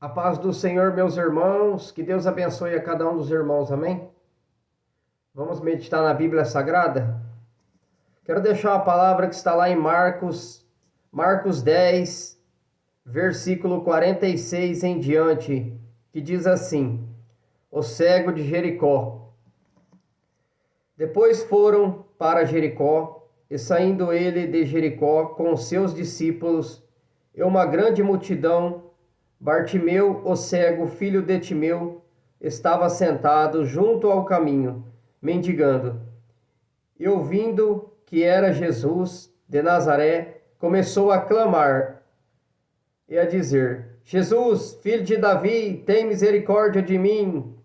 A paz do Senhor, meus irmãos, que Deus abençoe a cada um dos irmãos, amém? Vamos meditar na Bíblia Sagrada? Quero deixar a palavra que está lá em Marcos 10, versículo 46 em diante, que diz assim: O cego de Jericó. Depois foram para Jericó, e saindo ele de Jericó com os seus discípulos e uma grande multidão, Bartimeu, o cego, filho de Timeu, estava sentado junto ao caminho, mendigando. E ouvindo que era Jesus de Nazaré, começou a clamar e a dizer: Jesus, filho de Davi, tem misericórdia de mim.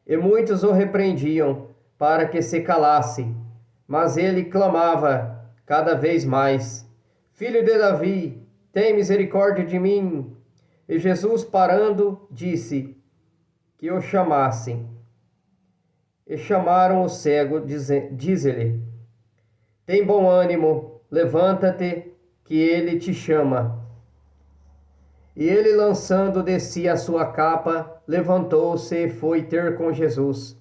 E muitos o repreendiam para que se calasse, mas ele clamava cada vez mais: Filho de Davi, tem misericórdia de mim. E Jesus, parando, disse que o chamassem. E chamaram o cego, diz-lhe: Tem bom ânimo, levanta-te, que ele te chama. E ele, lançando de si a sua capa, levantou-se e foi ter com Jesus.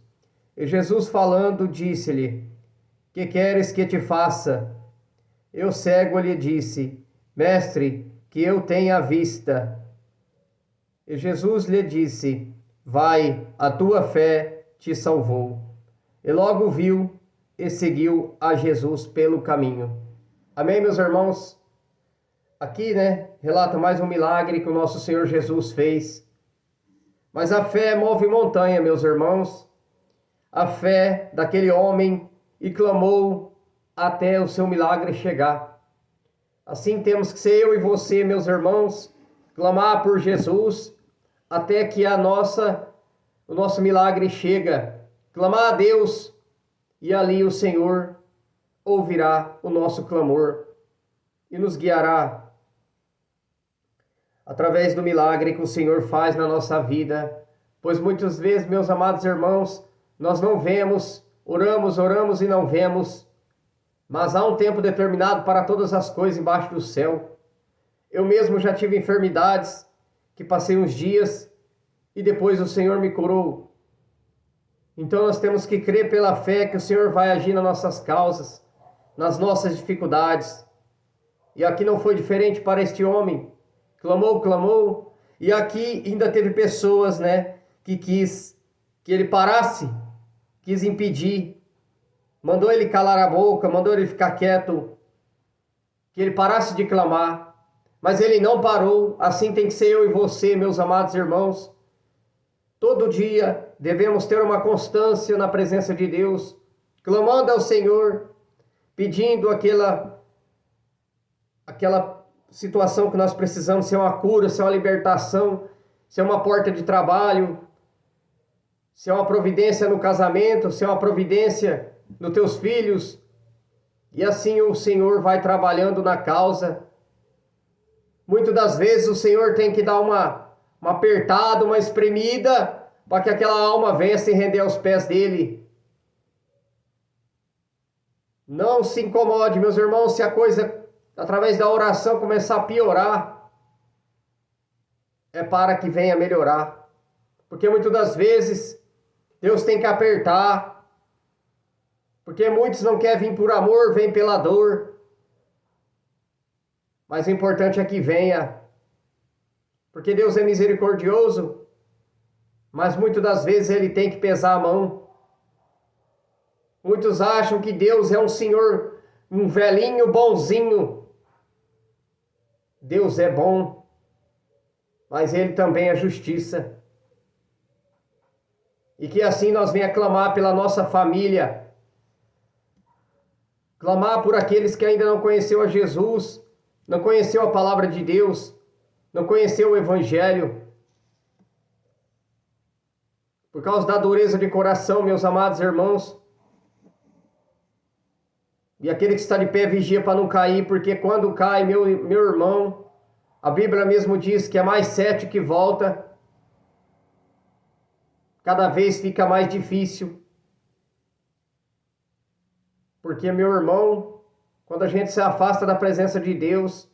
E Jesus, falando, disse-lhe: Que queres que te faça? E o cego lhe disse: Mestre, que eu tenha vista. E Jesus lhe disse: Vai, a tua fé te salvou. E logo viu e seguiu a Jesus pelo caminho. Amém, meus irmãos? Aqui, relata mais um milagre que o nosso Senhor Jesus fez. Mas a fé move montanha, meus irmãos. A fé daquele homem e clamou até o seu milagre chegar. Assim temos que ser eu e você, meus irmãos, clamar por Jesus até que o nosso milagre chega. Clamar a Deus e ali o Senhor ouvirá o nosso clamor e nos guiará através do milagre que o Senhor faz na nossa vida. Pois muitas vezes, meus amados irmãos, nós não vemos, oramos e não vemos, mas há um tempo determinado para todas as coisas embaixo do céu. Eu mesmo já tive enfermidades que passei uns dias e depois o Senhor me curou. Então nós temos que crer pela fé que o Senhor vai agir nas nossas causas, nas nossas dificuldades. E aqui não foi diferente para este homem. Clamou, e aqui ainda teve pessoas, que quis que ele parasse, quis impedir, mandou ele calar a boca, mandou ele ficar quieto, que ele parasse de clamar, mas ele não parou. Assim tem que ser eu e você, meus amados irmãos. Todo dia devemos ter uma constância na presença de Deus, clamando ao Senhor, pedindo aquela situação que nós precisamos, se é uma cura, se é uma libertação, se é uma porta de trabalho, se é uma providência no casamento, se é uma providência nos teus filhos. E assim o Senhor vai trabalhando na causa. Muitas das vezes o Senhor tem que dar uma apertada, uma espremida, para que aquela alma venha se render aos pés dele. Não se incomode, meus irmãos, se a coisa, através da oração, começar a piorar. É para que venha melhorar. Porque muitas das vezes Deus tem que apertar. Porque muitos não querem vir por amor, vêm pela dor. Mas o importante é que venha. Porque Deus é misericordioso, mas muitas das vezes Ele tem que pesar a mão. Muitos acham que Deus é um senhor, um velhinho bonzinho. Deus é bom, mas Ele também é justiça. E que assim nós venhamos clamar pela nossa família, clamar por aqueles que ainda não conheceu a Jesus, não conheceu a palavra de Deus, não conheceu o Evangelho. Por causa da dureza de coração, meus amados irmãos. E aquele que está de pé vigia para não cair, porque quando cai, meu irmão, a Bíblia mesmo diz que é mais 7 que volta. Cada vez fica mais difícil. Porque, meu irmão, quando a gente se afasta da presença de Deus,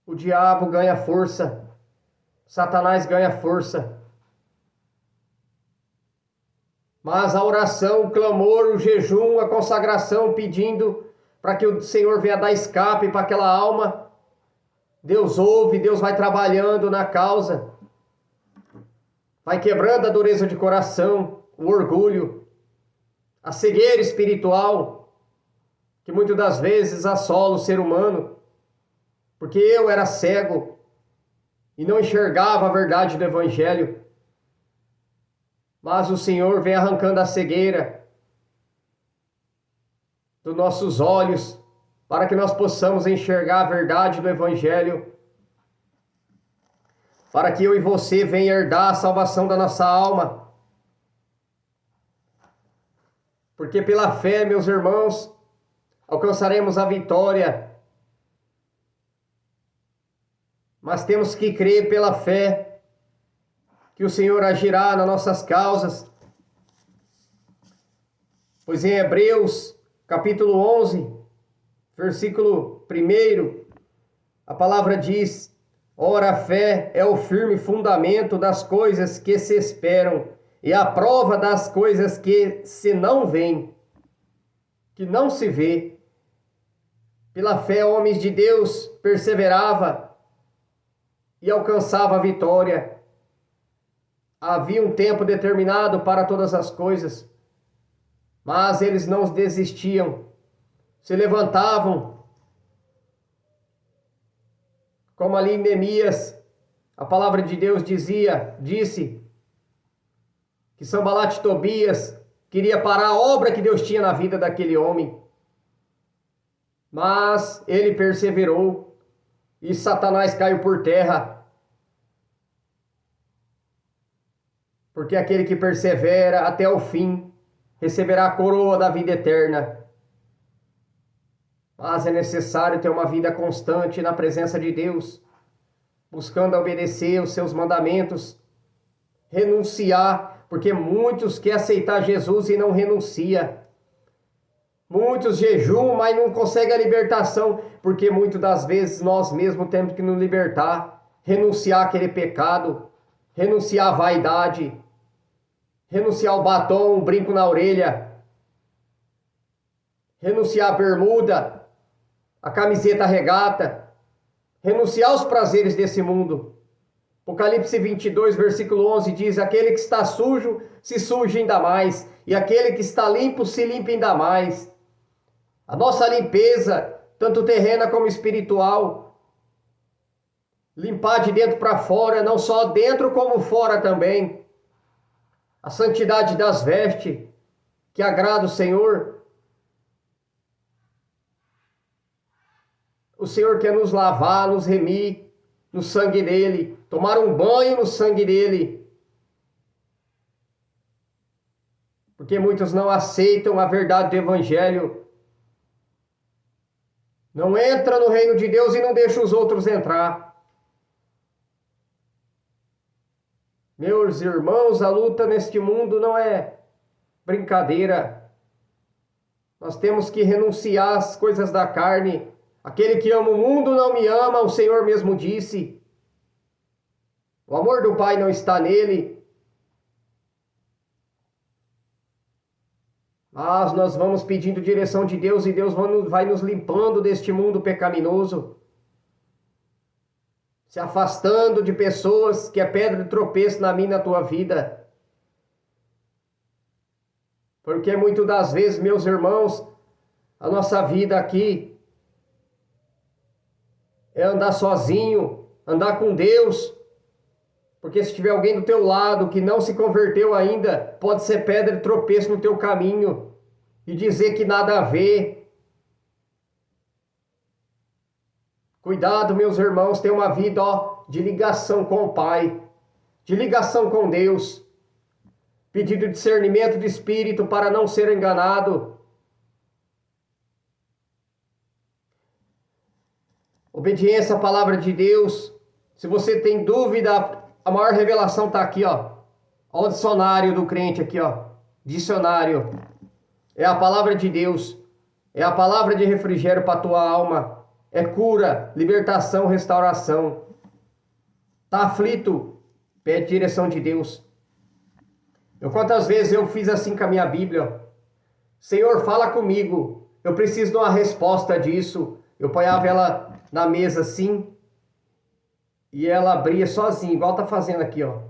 o diabo ganha força. Satanás ganha força. Mas a oração, o clamor, o jejum, a consagração, pedindo para que o Senhor venha dar escape para aquela alma, Deus ouve, Deus vai trabalhando na causa, vai quebrando a dureza de coração, o orgulho, a cegueira espiritual, que muitas das vezes assola o ser humano, porque eu era cego e não enxergava a verdade do Evangelho. Mas o Senhor vem arrancando a cegueira dos nossos olhos, para que nós possamos enxergar a verdade do Evangelho, para que eu e você venham herdar a salvação da nossa alma. Porque pela fé, meus irmãos, alcançaremos a vitória. Mas temos que crer pela fé que o Senhor agirá nas nossas causas. Pois em Hebreus, capítulo 11, versículo 1, a palavra diz: ora, a fé é o firme fundamento das coisas que se esperam e a prova das coisas que se não veem, que não se vê. Pela fé, homens de Deus perseveravam e alcançavam a vitória. Havia um tempo determinado para todas as coisas, mas eles não desistiam, se levantavam, como ali em Neemias, a palavra de Deus disse que Sanbalat e Tobias queria parar a obra que Deus tinha na vida daquele homem, mas ele perseverou e Satanás caiu por terra, porque aquele que persevera até o fim receberá a coroa da vida eterna. Mas é necessário ter uma vida constante na presença de Deus, buscando obedecer os seus mandamentos, renunciar, porque muitos querem aceitar Jesus e não renuncia. Muitos jejuam, mas não conseguem a libertação, porque muitas das vezes nós mesmos temos que nos libertar, renunciar àquele pecado, renunciar à vaidade, renunciar ao batom, o brinco na orelha, renunciar à bermuda, a camiseta regata, renunciar aos prazeres desse mundo. Apocalipse 22, versículo 11 diz: aquele que está sujo, se suje ainda mais, e aquele que está limpo, se limpe ainda mais. A nossa limpeza, tanto terrena como espiritual, limpar de dentro para fora, não só dentro como fora também. A santidade das vestes, que agrada o Senhor. O Senhor quer nos lavar, nos remir no sangue dele, tomar um banho no sangue dele. Porque muitos não aceitam a verdade do Evangelho. Não entra no reino de Deus e não deixa os outros entrar. Meus irmãos, a luta neste mundo não é brincadeira. Nós temos que renunciar às coisas da carne. Aquele que ama o mundo não me ama, o Senhor mesmo disse. O amor do Pai não está nele. Mas nós vamos pedindo direção de Deus e Deus vai nos limpando deste mundo pecaminoso. Se afastando de pessoas que é pedra de tropeço na minha e na tua vida. Porque muitas das vezes, meus irmãos, a nossa vida aqui é andar sozinho, andar com Deus. Porque se tiver alguém do teu lado que não se converteu ainda, pode ser pedra de tropeço no teu caminho e dizer que nada a ver. Cuidado, meus irmãos, ter uma vida de ligação com o Pai, de ligação com Deus, pedindo discernimento de espírito para não ser enganado. Obediência à palavra de Deus. Se você tem dúvida, a maior revelação está aqui, ó. Olha o dicionário do crente aqui, ó. Dicionário. É a palavra de Deus. É a palavra de refrigério para a tua alma. É cura, libertação, restauração. Está aflito? Pede direção de Deus. Quantas vezes eu fiz assim com a minha Bíblia? Senhor, fala comigo. Eu preciso de uma resposta disso. Eu ponhava ela na mesa assim e ela abria sozinha, igual tá fazendo aqui, ó.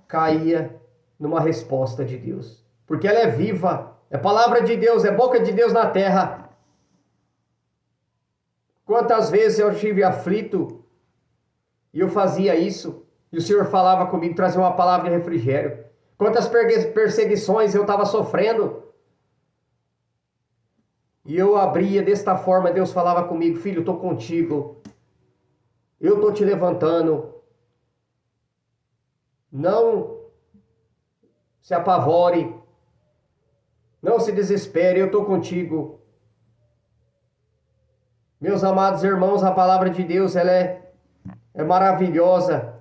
Caía numa resposta de Deus. Porque ela é viva. É palavra de Deus, é boca de Deus na terra. Quantas vezes eu estive aflito e eu fazia isso e o Senhor falava comigo, trazia uma palavra de refrigério. Quantas perseguições eu estava sofrendo e eu abria desta forma, Deus falava comigo, filho, eu estou contigo, eu estou te levantando, não se apavore, não se desespere, eu estou contigo. Meus amados irmãos, a palavra de Deus, ela é maravilhosa.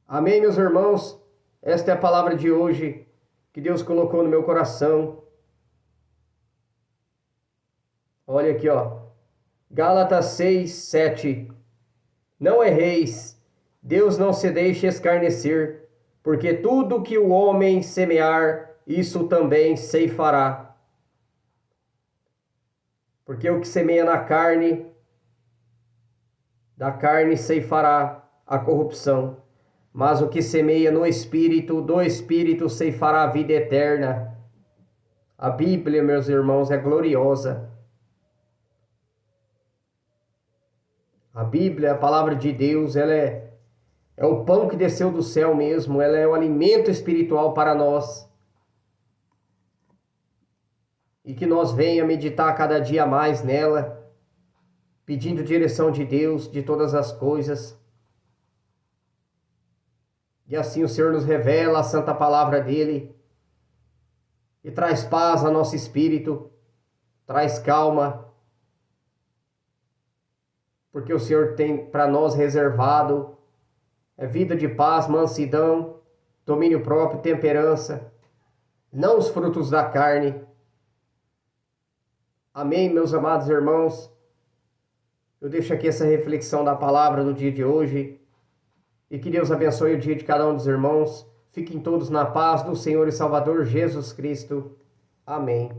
Amém, meus irmãos? Esta é a palavra de hoje que Deus colocou no meu coração. Olha aqui, ó. Gálatas 6, 7. Não erreis, Deus não se deixe escarnecer, porque tudo que o homem semear, isso também ceifará. Porque o que semeia na carne, da carne ceifará a corrupção. Mas o que semeia no Espírito, do Espírito ceifará a vida eterna. A Bíblia, meus irmãos, é gloriosa. A Bíblia, a palavra de Deus, ela é o pão que desceu do céu mesmo. Ela é o alimento espiritual para nós. E que nós venha meditar cada dia mais nela, pedindo direção de Deus de todas as coisas. E assim o Senhor nos revela a santa palavra dele e traz paz ao nosso espírito, traz calma, porque o Senhor tem para nós reservado vida de paz, mansidão, domínio próprio, temperança, não os frutos da carne. Amém, meus amados irmãos? Eu deixo aqui essa reflexão da palavra do dia de hoje. E que Deus abençoe o dia de cada um dos irmãos. Fiquem todos na paz do Senhor e Salvador Jesus Cristo. Amém.